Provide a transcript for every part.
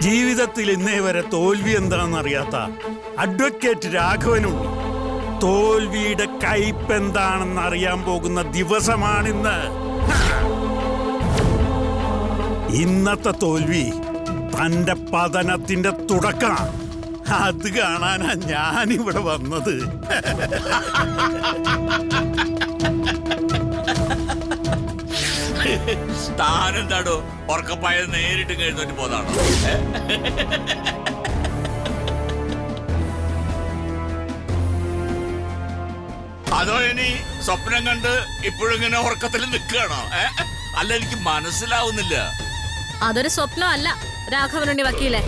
ജീവിതത്തിൽ ഇന്നേ വരെ തോൽവി എന്താണെന്നറിയാത്ത അഡ്വക്കേറ്റ് രാഘവനുണ്ട്. തോൽവിയുടെ കയ്പ് എന്താണെന്ന് അറിയാൻ പോകുന്ന ദിവസമാണിന്ന്. ഇന്നത്തെ തോൽവി തന്റെ പതനത്തിന്റെ തുടക്കമാണ്. അത് കാണാനാ ഞാനിവിടെ വന്നത്. താനെന്താടോ ഉറക്കപ്പായ നേരിട്ട് കഴിഞ്ഞിട്ട് പോതാണോ? അതോ ഇനി സ്വപ്നം കണ്ട് ഇപ്പോഴിങ്ങനെ ഉറക്കത്തിൽ നിൽക്കുകയാണോ? അല്ല, എനിക്ക് മനസ്സിലാവുന്നില്ല. അതൊരു സ്വപ്നമല്ല രാഘവനുണ്ണി വക്കീലെ.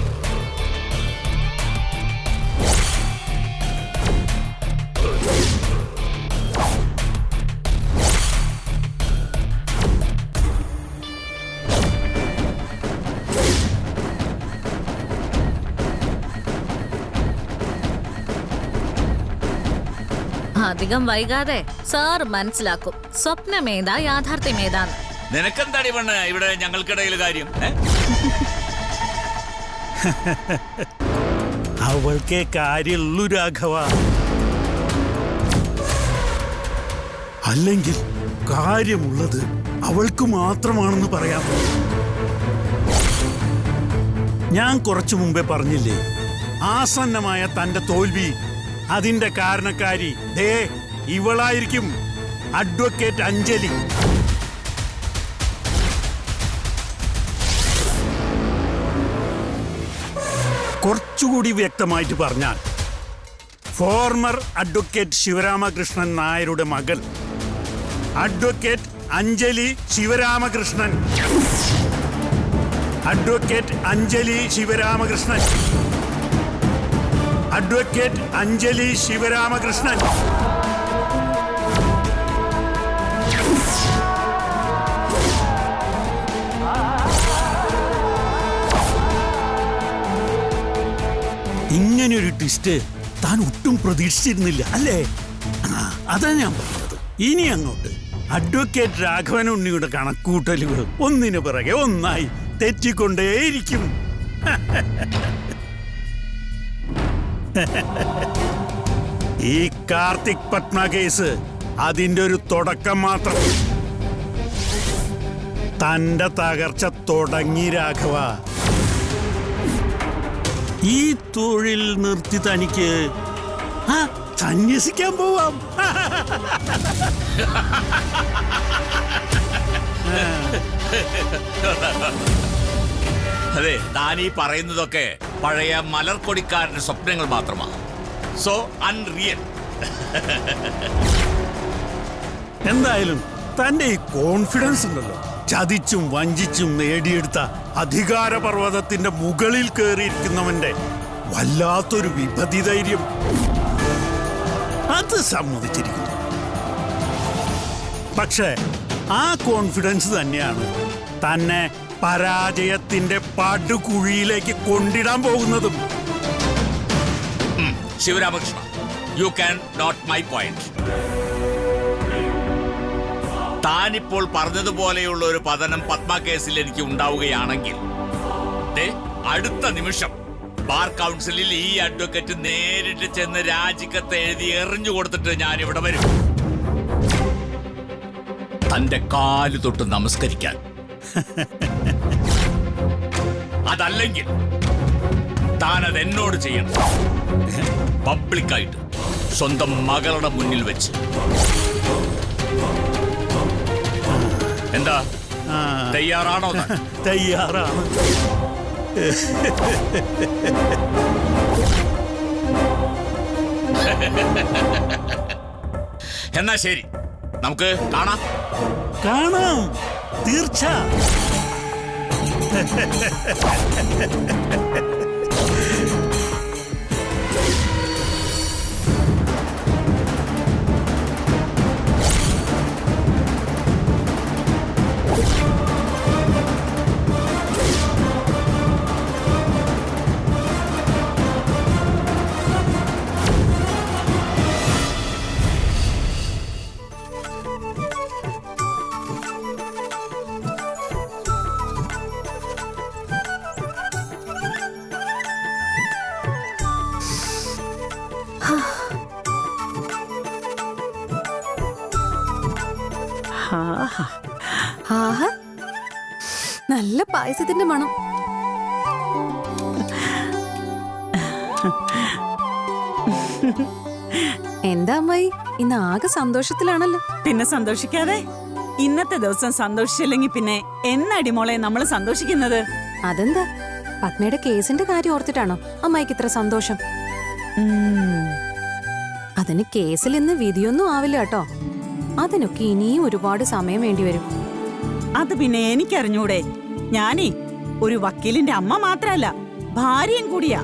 അധികം വൈകാതെ സാർ മനസ്സിലാക്കും സ്വപ്നമേതാ യാഥാർത്ഥ്യമേതാന്ന്. നിനക്കെന്താടി പെണ്ണ് ഇവിടെ ഞങ്ങൾക്കിടയിൽ കാര്യം? അവൾക്കേ കാര്യമുള്ളൂ രാഘവ. അല്ലെങ്കിൽ കാര്യമുള്ളത് അവൾക്ക് മാത്രമാണെന്ന് പറയാം. ഞാൻ കുറച്ചു മുമ്പേ പറഞ്ഞില്ലേ, ആസന്നമായ തന്റെ തോൽവി അതിന്റെ കാരണക്കാരി ദേ ഇവളായിരിക്കും, അഡ്വക്കേറ്റ് അഞ്ജലി. കുറച്ചുകൂടി വ്യക്തമായിട്ട് പറഞ്ഞാൽ, ഫോർമർ അഡ്വക്കേറ്റ് ശിവരാമകൃഷ്ണൻ നായരുടെ മകൾ advocate Anjali Sivaramakrishnan. Advocate Anjali Sivaramakrishnan. Advocate Anjali Sivaramakrishnan. ഇങ്ങനെയൊരു ട്വിസ്റ്റ് താൻ ഒട്ടും പ്രതീക്ഷിച്ചിരുന്നില്ല അല്ലേ? അതാ ഞാൻ പറഞ്ഞത്. ഇനി അങ്ങോട്ട് അഡ്വക്കേറ്റ് രാഘവനുണ്ണിയുടെ കണക്കൂട്ടലുകൾ ഒന്നിനു പിറകെ ഒന്നായി തെറ്റിക്കൊണ്ടേയിരിക്കും. ഈ കാർത്തിക് പത്മ കേസ് അതിന്റെ ഒരു തുടക്കം മാത്രം. തന്റെ തകർച്ച തുടങ്ങി രാഘവ. ഈ തൊഴിൽ നിർത്തി തനിക്ക് സന്യസിക്കാൻ പോവാം. അതെ, താനീ പറയുന്നതൊക്കെ പഴയ മലർക്കൊടിക്കാരന്റെ സ്വപ്നങ്ങൾ മാത്രമാണ്. So unreal. എന്തായാലും തന്റെ ഈ കോൺഫിഡൻസ് ഉണ്ടല്ലോ, ചതിച്ചും വഞ്ചിച്ചും നേടിയെടുത്ത അധികാരപർവ്വതത്തിന്റെ മുകളിൽ കയറിയിരിക്കുന്നവന്റെ വല്ലാത്തൊരു വിഭതി ധൈര്യം, അത് സമ്മതിച്ചിരിക്കുന്നു. പക്ഷേ ആ കോൺഫിഡൻസ് തന്നെയാണ് തന്നെ പരാജയത്തിന്റെ പടുകുഴിയിലേക്ക് കൊണ്ടിടാൻ പോകുന്നതും. Sivaramakrishna, you can note my point. താനിപ്പോൾ പറഞ്ഞതുപോലെയുള്ള ഒരു പതനം പത്മ കേസിൽ എനിക്ക് ഉണ്ടാവുകയാണെങ്കിൽ അടുത്ത നിമിഷം ബാർ കൗൺസിലിൽ ഈ അഡ്വക്കേറ്റ് നേരിട്ട് ചെന്ന് രാജിക്കത്ത് എഴുതി എറിഞ്ഞു കൊടുത്തിട്ട് ഞാൻ ഇവിടെ വരും, തന്റെ കാല് തൊട്ട് നമസ്കരിക്കാൻ. അതല്ലെങ്കിൽ താൻ അത് എന്നോട് ചെയ്യണം, പബ്ലിക്കായിട്ട് സ്വന്തം മകളുടെ മുന്നിൽ വെച്ച്. എന്താ, തയ്യാറാണോ? തയ്യാറാണ്. എന്നാ ശരി, നമുക്ക് കാണാം. കാണാം, തീർച്ച. ആഹാ, നല്ല പായസത്തിന്റെ മണം. എന്താ അമ്മായി, ഇന്ന് ആകെ സന്തോഷത്തിലാണല്ലോ. പിന്നെ സന്തോഷിക്കാതെ? ഇന്നത്തെ ദിവസം സന്തോഷിച്ചില്ലെങ്കിൽ പിന്നെ എന്നടി മോളെ നമ്മൾ സന്തോഷിക്കുന്നത്? അതെന്താ, പത്മയുടെ കേസിന്റെ കാര്യം ഓർത്തിട്ടാണോ അമ്മായിക്ക് ഇത്ര സന്തോഷം? അതിന് കേസിൽ ഇന്ന് വിധിയൊന്നും ആവില്ല കേട്ടോ. അതിനൊക്കെ ഇനിയും ഒരുപാട് സമയം വേണ്ടി വരും. അത് പിന്നെ എനിക്കറിഞ്ഞൂടെ? ഞാനേ ഒരു വക്കീലിന്റെ അമ്മ മാത്രല്ല, ഭാര്യയും കൂടിയാ.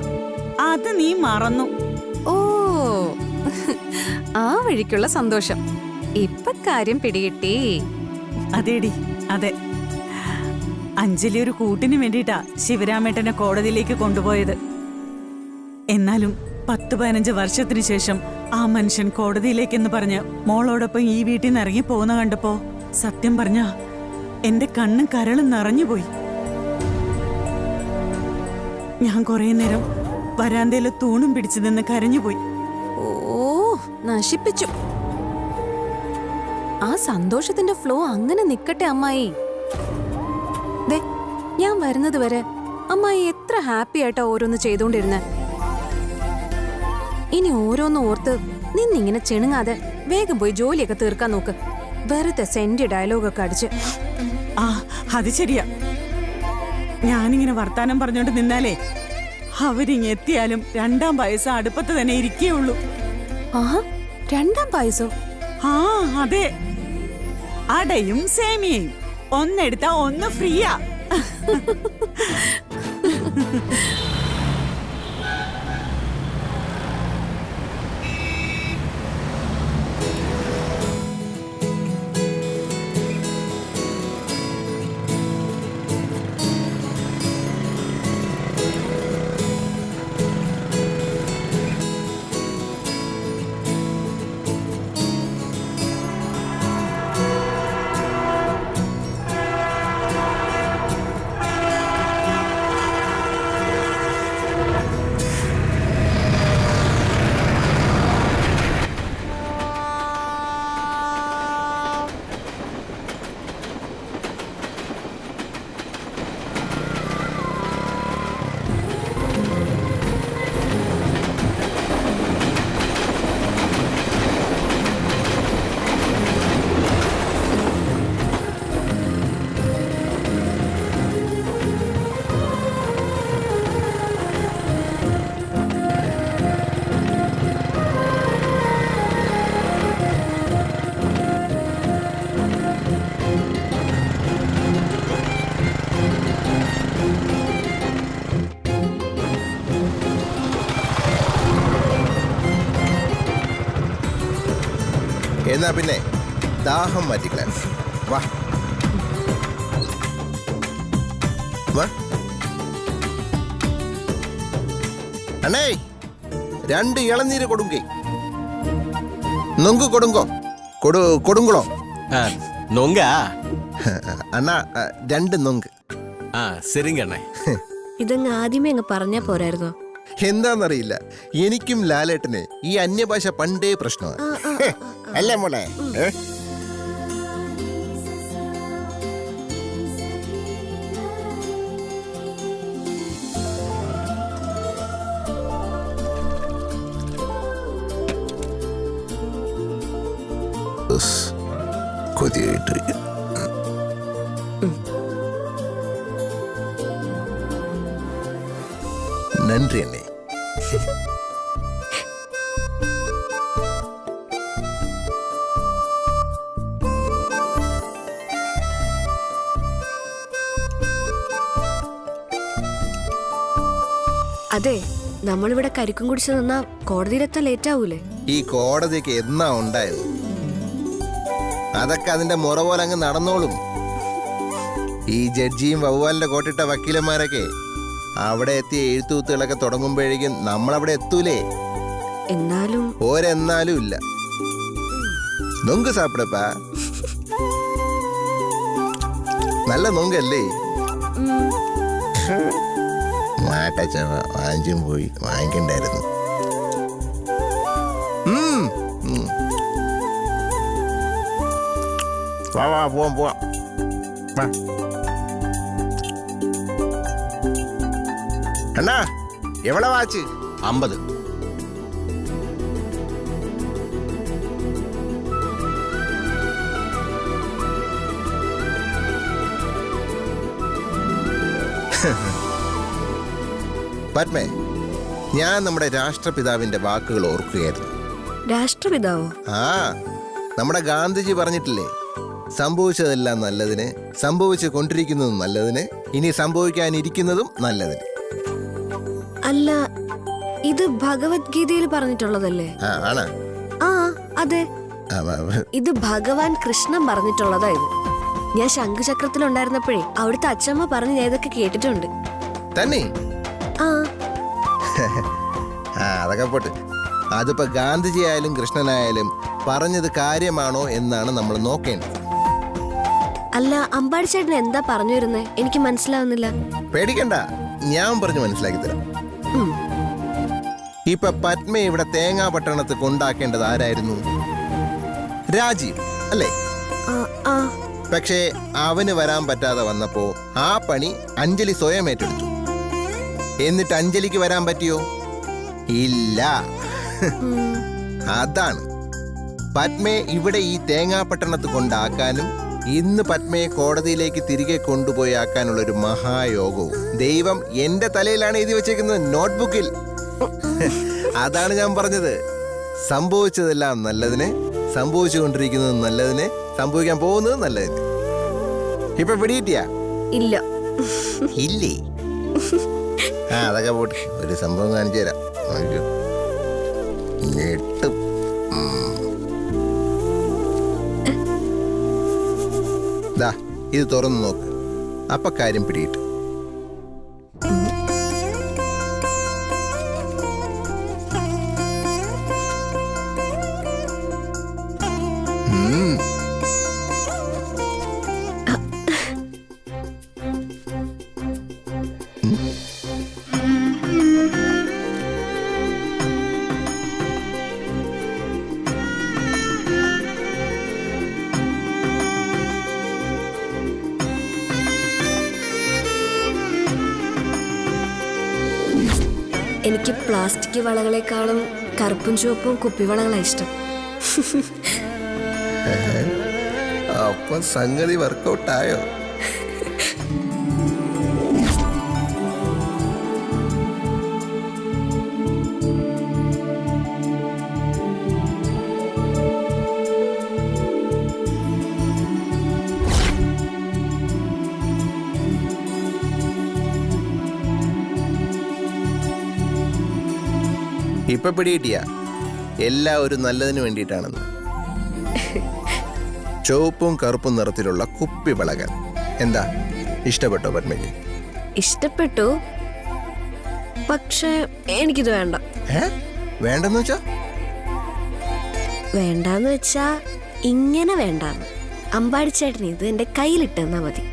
അത് നീ മറന്നു. ഓ, ആ വഴിക്കുള്ള സന്തോഷം ഇപ്പൊ കാര്യം പിടികിട്ടി. അതേടി, അതെ. അഞ്ജലി ഒരു കൂട്ടിന് വേണ്ടിയിട്ടാ ശിവരാമേട്ടനെ കോടതിയിലേക്ക് കൊണ്ടുപോയത്. എന്നാലും 10-15 വർഷത്തിന് ശേഷം ആ മനുഷ്യൻ കോടതിയിലേക്കെന്ന് പറഞ്ഞ് മോളോടൊപ്പം ഈ വീട്ടിൽ നിന്ന് ഇറങ്ങി പോകുന്ന കണ്ടപ്പോ സത്യം പറഞ്ഞ എന്റെ കണ്ണും കരളും നിറഞ്ഞുപോയി. ഞാൻ കുറെ നേരം വരാന്തയിലെ തൂണും പിടിച്ചു നിന്ന് കരഞ്ഞുപോയി. ഓ, നശിപ്പിച്ചു. ആ സന്തോഷത്തിന്റെ ഫ്ലോ അങ്ങനെ നിക്കട്ടെ അമ്മായി. ദേ, ഞാൻ വരുന്നത് വരെ അമ്മായി എത്ര ഹാപ്പി ആയിട്ടാ ഓരോന്ന് ചെയ്തോണ്ടിരുന്നെ. ഇനി ഓരോന്ന് ഓർത്ത് നിന്നിങ്ങനെ ചെണുങ്ങാതെ വേഗം പോയി ജോലിയൊക്കെ തീർക്കാൻ നോക്ക്. വെറുതെ സെന്റ് ഡയലോഗൊക്കെ അടിച്ച്. ആ, അത് ശരിയാ. ഞാനിങ്ങനെ വർത്താനം പറഞ്ഞോണ്ട് നിന്നാലേ അവരിങ് എത്തിയാലും 2ാം പായസം അടുപ്പത്ത് തന്നെ ഇരിക്കേയുള്ളൂ. ആ, 2ാം പായസോ? ആ, അതെ. അടയും സേമിയയും ഒന്നെടുത്താ ഒന്ന് ഫ്രീയാ. എന്നാ പിന്നെ ദാഹം മാറ്റിക്കളയാം. വാ വാ അണ്ണേ, 2 ഇളനീര് കൊടുങ്കേ. നൊങ്ക് കൊടുങ്കോ കൊടുങ്കുളോ நொங்க അണ്ണാ 2 നൊങ്ക്. சரிங்க அண்ணே. ഇതങ്ങ് ആദ്യമേ അങ്ങ് പറഞ്ഞാ പോരായിരുന്നോ? എന്താന്നറിയില്ല, എനിക്കും ലാലേട്ടനെ ഈ അന്യഭാഷ പണ്ടേ പ്രശ്നമാണ്. അല്ലേ മോളെ? കൊതിയായിട്ടിരിക്കും. നന്ദി അണ്ണേ. അതെ, നമ്മളിവിടെ കരിക്കും കുടിച്ചു നിന്നാ കോടതിയിലെത്താൻ ലേറ്റ് ആവൂലേ? ഈ കോടതിക്ക് എന്നാ ഉണ്ടായത്? അതൊക്കെ അതിന്റെ മുറ പോലെ അങ്ങ് നടന്നോളും. ഈ ജഡ്ജിയും വവ്വാലിന്റെ കോട്ടിട്ട വക്കീലന്മാരൊക്കെ അവിടെ എത്തിയ എഴുത്തുകുത്തുകളൊക്കെ തുടങ്ങുമ്പോഴേക്കും നമ്മളവിടെ എത്തൂലേ? എന്നാലും ഒരെന്നാലും ഇല്ല. നൊങ്ക് സാപ്പിടപ്പാ, നല്ല നൊങ്കല്ലേ? മാട്ടച്ചവ വാങ്ങിച്ചും പോയി വാങ്ങിക്കണ്ടായിരുന്നു. വാ വാ പോവാം പോവാം വാ. അണ്ണാ എവിടെ വാച്ച്? 50. പത്മേ, ഞാൻ നമ്മുടെ രാഷ്ട്രപിതാവിന്റെ വാക്കുകൾ ഓർക്കുകയായിരുന്നു. രാഷ്ട്രപിതാവോ? ആ, നമ്മുടെ ഗാന്ധിജി പറഞ്ഞിട്ടില്ലേ, സംഭവിച്ചതെല്ലാം നല്ലതിന്, സംഭവിച്ചു കൊണ്ടിരിക്കുന്നതും നല്ലതിന്, ഇനി സംഭവിക്കാനിരിക്കുന്നതും നല്ലതിന്. അല്ല, ഇത് ഭഗവത്ഗീതയിൽ പറഞ്ഞിട്ടുള്ളതല്ലേ? ആണോ? ആ അതെ, ആ, ഇത് ഭഗവാൻ കൃഷ്ണൻ പറഞ്ഞിട്ടുള്ളതാ ഇത്. ഞാൻ ശംഖുചക്രത്തിലുണ്ടായിരുന്നപ്പോഴേ അവിടുത്തെ അച്ഛമ്മ പറഞ്ഞ് ഞാൻ ഇതൊക്കെ കേട്ടിട്ടുണ്ട്. തന്നെ? ആ ആ, അതൊക്കെ പോട്ട്. അതിപ്പോ ഗാന്ധിജി ആയാലും കൃഷ്ണനായാലും പറഞ്ഞത് കാര്യമാണോ എന്നാണ് നമ്മൾ നോക്കേണ്ടത്. അല്ല, അമ്പാടി ചേട്ടൻ എന്താ പറഞ്ഞു വരുന്നേ? എനിക്ക് മനസ്സിലാവുന്നില്ല. പേടിക്കണ്ട, ഞാൻ പറഞ്ഞു മനസ്സിലാക്കി തരാം. ഉം. ഇപ്പൊ പത്മ ഇവിടെ തേങ്ങാപട്ടണത്ത് കൊണ്ടാക്കേണ്ടത് ആരായിരുന്നു? രാജീവ് അല്ലേ? ആ, ആ. പക്ഷേ അവന് വരാൻ പറ്റാതെ വന്നപ്പോ ആ പണി അഞ്ജലി സ്വയം ഏറ്റെടുത്തു. എന്നിട്ട് അഞ്ജലിക്ക് വരാൻ പറ്റിയോ? ഇല്ല. ഉം. അതാണ് പത്മയെ ഇവിടെ ഈ തേങ്ങാപട്ടണത്ത് കൊണ്ടാക്കാനും ഇന്ന് പത്മയെ കോടതിയിലേക്ക് തിരികെ കൊണ്ടുപോയി ആക്കാനുള്ള ഒരു മഹായോഗവും ദൈവം എന്റെ തലയിലാണ് എഴുതി വെച്ചേക്കുന്നത്, നോട്ട്ബുക്കിൽ. അതാണ് ഞാൻ പറഞ്ഞത്, സംഭവിച്ചതെല്ലാം നല്ലതിന്, സംഭവിച്ചുകൊണ്ടിരിക്കുന്നത് നല്ലതിന്, സംഭവിക്കാൻ പോകുന്നത് നല്ലതിന്. ഇപ്പൊ പിടികിട്ടിയാ? ഇല്ല. ഇല്ലേ? ആ, അതൊക്കെ പോട്ടെ, ഒരു സംഭവം കാണിച്ചു തരാം. അയ്യോ, ഞെട്ടും. ദാ, ഇത് തുറന്നു നോക്ക്, അപ്പൊ കാര്യം പിടിയിട്ടു. എനിക്ക് പ്ലാസ്റ്റിക് വളകളെക്കാളും കറുപ്പും ചുവപ്പും കുപ്പിവളകളാണ് ഇഷ്ടം. അപ്പൊ സംഗതി വർക്കൗട്ടായോ? ഇപ്പൊ പിടികിട്ടിയ എല്ലാം ഒരു നല്ലതിന് വേണ്ടിയിട്ടാണെന്ന്. ചുവപ്പും കറുപ്പും നിറത്തിലുള്ള കുപ്പിവളകൾ എന്താ, ഇഷ്ടപ്പെട്ടോ പത്മജി? ഇഷ്ടപ്പെട്ടു, പക്ഷെ എനിക്കിത് വേണ്ട. വേണ്ടെന്ന് വെച്ചാ? വേണ്ടാന്ന് വെച്ചാ ഇങ്ങനെ വേണ്ടാന്ന്. അമ്പാടി ചേട്ടൻ ഇത് എന്റെ കയ്യിലിട്ടെന്നാ മതി,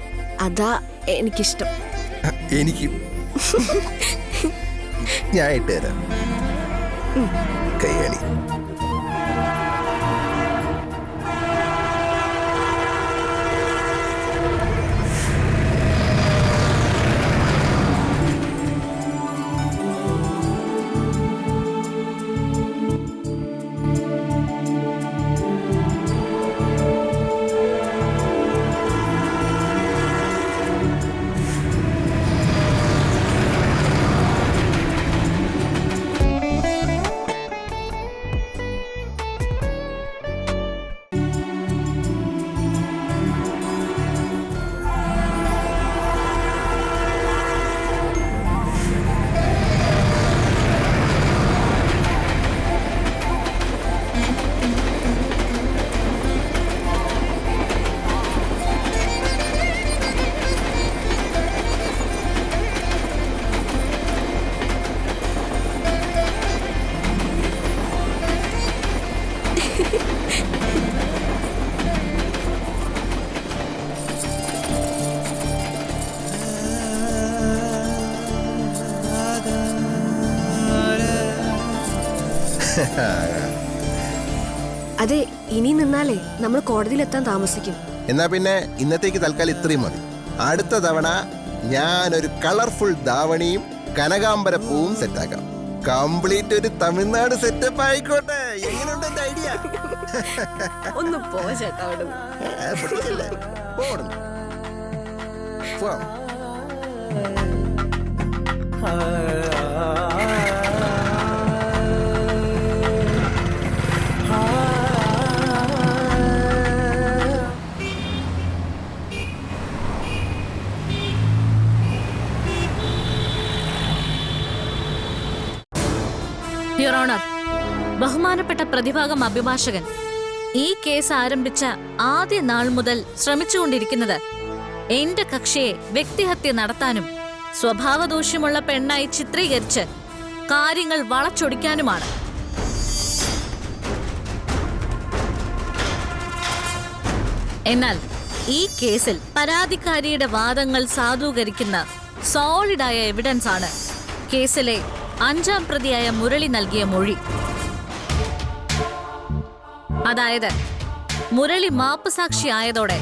അതാ എനിക്കിഷ്ടം. എനിക്ക് ഞാൻ ഇട്ട് തരാം. കയ്യണി. അതെ, ഇനി നിന്നാലേ നമ്മൾ കോടതിയിലെത്താൻ താമസിക്കും. എന്നാ പിന്നെ ഇന്നത്തേക്ക് തൽക്കാലം ഇത്രയും മതി. അടുത്ത തവണ ഞാനൊരു കളർഫുൾ ധാവണിയും കനകാംബര പൂവും സെറ്റാക്കാം. കംപ്ലീറ്റ് ഒരു തമിഴ്നാട് സെറ്റപ്പ് ആയിക്കോട്ടെ. എങ്ങനെയുണ്ട് എന്റെ ഐഡിയ? ഒന്ന് പോ ചേട്ടാ അവിടുന്ന്. യുവർ ഓണർ, ബഹുമാനപ്പെട്ട പ്രതിഭാഗം അഭിഭാഷകൻ ഈ കേസ് ആരംഭിച്ച ആദ്യ നാൾ മുതൽ ശ്രമിച്ചുകൊണ്ടിരിക്കുന്നത് എന്റെ കക്ഷിയെ വ്യക്തിഹത്യ നടത്താനും സ്വഭാവദോഷ്യമുള്ള പെണ്ണായി ചിത്രീകരിച്ച് കാര്യങ്ങൾ വളച്ചൊടിക്കാനുമാണ്. എന്നാൽ ഈ കേസിൽ പരാതിക്കാരിയുടെ വാദങ്ങൾ സാധൂകരിക്കുന്ന സോളിഡായ എവിഡൻസ് ആണ് കേസിലെ 5-ാം പ്രതിയായ മുരളി നൽകിയ മൊഴി. അതായത് മുരളി മാപ്പുസാക്ഷിയായതോടെ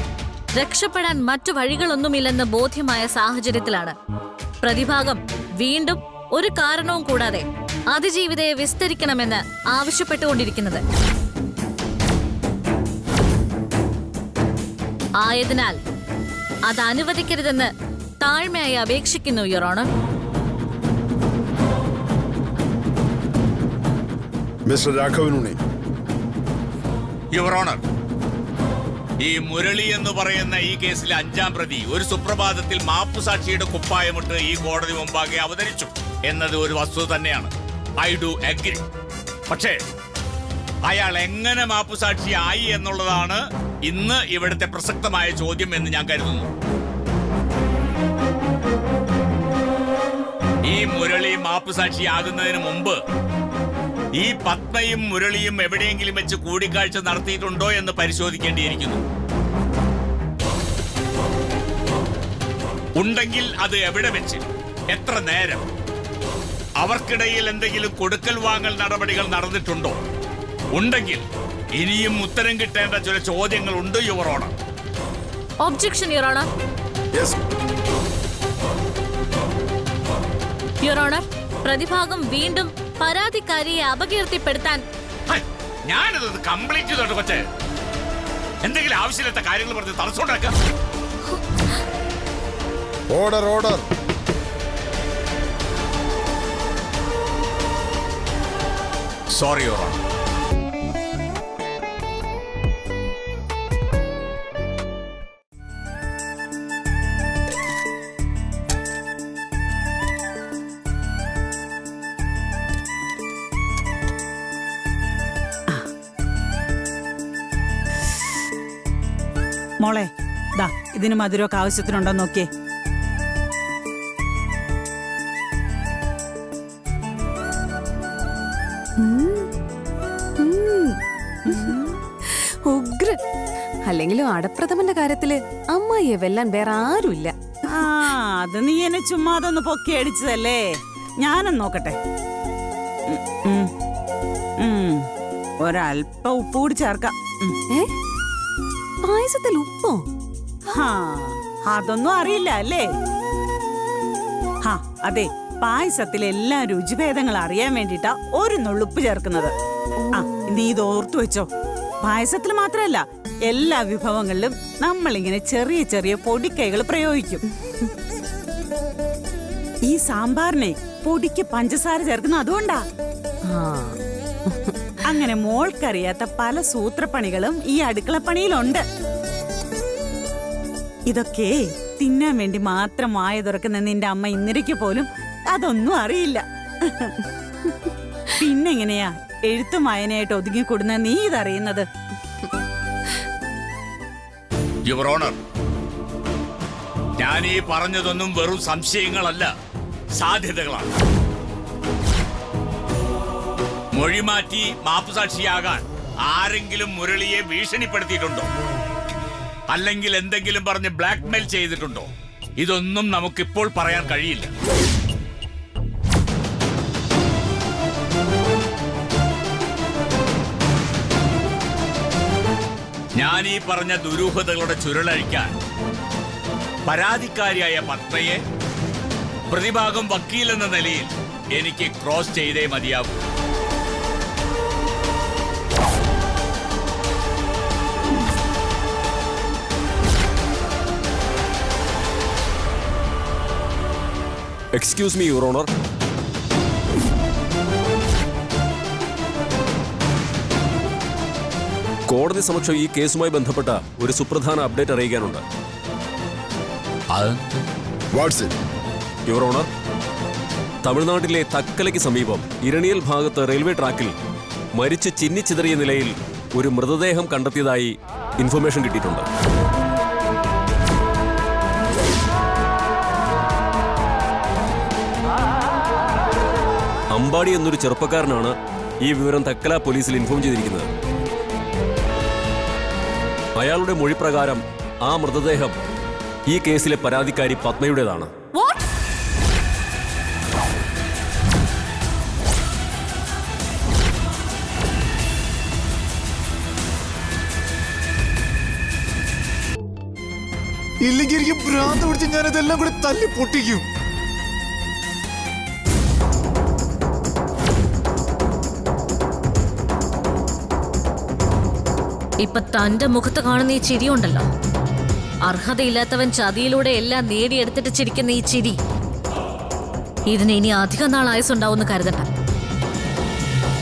രക്ഷപ്പെടാൻ മറ്റു വഴികളൊന്നുമില്ലെന്ന് ബോധ്യമായ സാഹചര്യത്തിലാണ് പ്രതിഭാഗം വീണ്ടും ഒരു കാരണവും കൂടാതെ അതിജീവിതയെ വിസ്തരിക്കണമെന്ന് ആവശ്യപ്പെട്ടുകൊണ്ടിരിക്കുന്നത്. ആയതിനാൽ അത് അനുവദിക്കരുതെന്ന് താഴ്മയായി അപേക്ഷിക്കുന്നു your honour. Mister Raghavanunni. Your honour, ഈ മുരളി എന്ന് പറയുന്ന ഈ കേസിലെ 5-ാം പ്രതി ഒരു സുപ്രഭാതത്തിൽ മാപ്പുസാക്ഷിയുടെ കുപ്പായമിട്ട് ഈ കോടതി മുമ്പാകെ അവതരിച്ചു എന്നത് ഒരു വസ്തുത തന്നെയാണ്. I do agree. പക്ഷേ അയാൾ എങ്ങനെ മാപ്പുസാക്ഷിയായി എന്നുള്ളതാണ് ഇന്ന് ഇവിടുത്തെ പ്രസക്തമായ ചോദ്യം എന്ന് ഞാൻ കരുതുന്നു. ഈ മുരളി മാപ്പുസാക്ഷിയാകുന്നതിന് മുമ്പ് ഈ പത്മയും മുരളിയും എവിടെയെങ്കിലും വെച്ച് കൂടിക്കാഴ്ച നടത്തിയിട്ടുണ്ടോ എന്ന് പരിശോധിക്കേണ്ടിയിരിക്കുന്നു. ഉണ്ടെങ്കിൽ അത് എവിടെ വെച്ച്, എത്ര നേരം, അവർക്കിടയിൽ എന്തെങ്കിലും കൊടുക്കൽ വാങ്ങൽ നടപടികൾ നടന്നിട്ടുണ്ടോ? ഉണ്ടെങ്കിൽ ഇനിയും ഉത്തരം കിട്ടേണ്ട ചില ചോദ്യങ്ങൾ ഉണ്ട് your honour. Objection your honour. Your honour, പ്രതിഭാഗം വീണ്ടും പരാതിക്കാരിയെ അപകീർത്തിപ്പെടുത്താൻ. ഞാനിത് കംപ്ലീറ്റ് ചെയ്തോട്ടെ കൊച്ചേ. എന്തെങ്കിലും ആവശ്യമില്ലാത്ത കാര്യങ്ങൾ പറഞ്ഞ് തടസ്സമുണ്ടാക്കാം. Order order. Sorry your honour. മോളെ, ദാ ഇതിന് മധുരമൊക്കെ ആവശ്യത്തിനുണ്ടോ നോക്കിയേ. ഉഗ്രൻ. അല്ലെങ്കിലും അടപ്രഥമന്റെ കാര്യത്തില് അമ്മായിയെ വെല്ലാൻ വേറെ ആരുമില്ല. ആ, അത് നീ എന്നെ ചുമ്മാതൊന്ന് പൊക്കി അടിച്ചതല്ലേ. ഞാനും നോക്കട്ടെ. ഒരല്പ ഉപ്പ് കൂടി ചേർക്കാം. പായസത്തിൽ ഉപ്പോ? അതൊന്നും അറിയില്ല അല്ലേ? അതെ, പായസത്തിൽ എല്ലാ രുചിഭേദങ്ങൾ അറിയാൻ വേണ്ടിട്ടാ ഒരു നുള്ളുപ്പ് ചേർക്കുന്നത്. നീ ഇത് ഓർത്തു വെച്ചോ. പായസത്തിൽ മാത്രമല്ല, എല്ലാ വിഭവങ്ങളിലും നമ്മളിങ്ങനെ ചെറിയ ചെറിയ പൊടിക്കൈകൾ പ്രയോഗിക്കും. ഈ സാമ്പാറിനെ പൊടിക്ക് പഞ്ചസാര ചേർക്കുന്ന അതുകൊണ്ടാ. അങ്ങനെ മോൾക്കറിയാത്ത പല സൂത്രപ്പണികളും ഈ അടുക്കളപ്പണിയിലുണ്ട്. ഇതൊക്കെ തിന്നാൻ വേണ്ടി മാത്രം വായ തുറക്കുന്ന നിന്റെ അമ്മ ഇന്ദിരയ്ക്ക് പോലും അതൊന്നും അറിയില്ല. പിന്നെങ്ങനെയാ എഴുത്തും വായനയായിട്ട് ഒതുങ്ങിക്കൂടുന്ന നീ ഇതറിയുന്നത്? യുവർ ഓണർ, ഞാൻ ഈ പറഞ്ഞതൊന്നും വെറും സംശയങ്ങളല്ല, സാധ്യതകളാണ്. മൊഴിമാറ്റി മാപ്പുസാക്ഷിയാകാൻ ആരെങ്കിലും മുരളിയെ ഭീഷണിപ്പെടുത്തിയിട്ടുണ്ടോ? അല്ലെങ്കിൽ എന്തെങ്കിലും പറഞ്ഞ് ബ്ലാക്ക്മെയിൽ ചെയ്തിട്ടുണ്ടോ? ഇതൊന്നും നമുക്കിപ്പോൾ പറയാൻ കഴിയില്ല. ഞാൻ ഈ പറഞ്ഞ ദുരൂഹതകളുടെ ചുരുളഴിക്കാൻ പരാതിക്കാരിയായ പത്മയെ പ്രതിഭാഗം വക്കീൽ എന്ന നിലയിൽ എനിക്ക് ക്രോസ് ചെയ്തേ മതിയാകൂ. Excuse me your honour. കോടതി സമക്ഷം ഈ കേസുമായി ബന്ധപ്പെട്ട ഒരു സുപ്രധാന അപ്ഡേറ്റ് അറിയിക്കാനുണ്ട്. What's it? യുവർ ഓണർ, തമിഴ്നാട്ടിലെ തക്കലയ്ക്ക് സമീപം ഇരണിയൽ ഭാഗത്ത് റെയിൽവേ ട്രാക്കിൽ മരിച്ച് ചിന്നിച്ചിതറിയ നിലയിൽ ഒരു മൃതദേഹം കണ്ടെത്തിയതായി ഇൻഫർമേഷൻ കിട്ടിയിട്ടുണ്ട്. അമ്പാടി എന്നൊരു ചെറുപ്പക്കാരനാണ് ഈ വിവരം തക്കല പോലീസിൽ ഇൻഫോം ചെയ്തിരിക്കുന്നത്. അയാളുടെ മൊഴി പ്രകാരം ആ മൃതദേഹം ഈ കേസിലെ പരാതിക്കാരി പത്മയുടേതാണ്. ഇല്ലെങ്കിൽ എനിക്ക് ഭ്രാന്ത് പിടിച്ച് ഞാനതെല്ലാം കൂടെ തല്ലി പൊട്ടിക്കും. ഇപ്പൊ തന്റെ മുഖത്ത് കാണുന്ന ഈ ചിരിയുണ്ടല്ലോ, അർഹതയില്ലാത്തവൻ ചതിയിലൂടെ എല്ലാം നേടിയെടുത്തിട്ട് ചിരിക്കുന്ന ഈ ചിരി, ഇതിന് ഇനി അധികം നാൾ ആയുസുണ്ടാവുമെന്ന് കരുതണ്ട.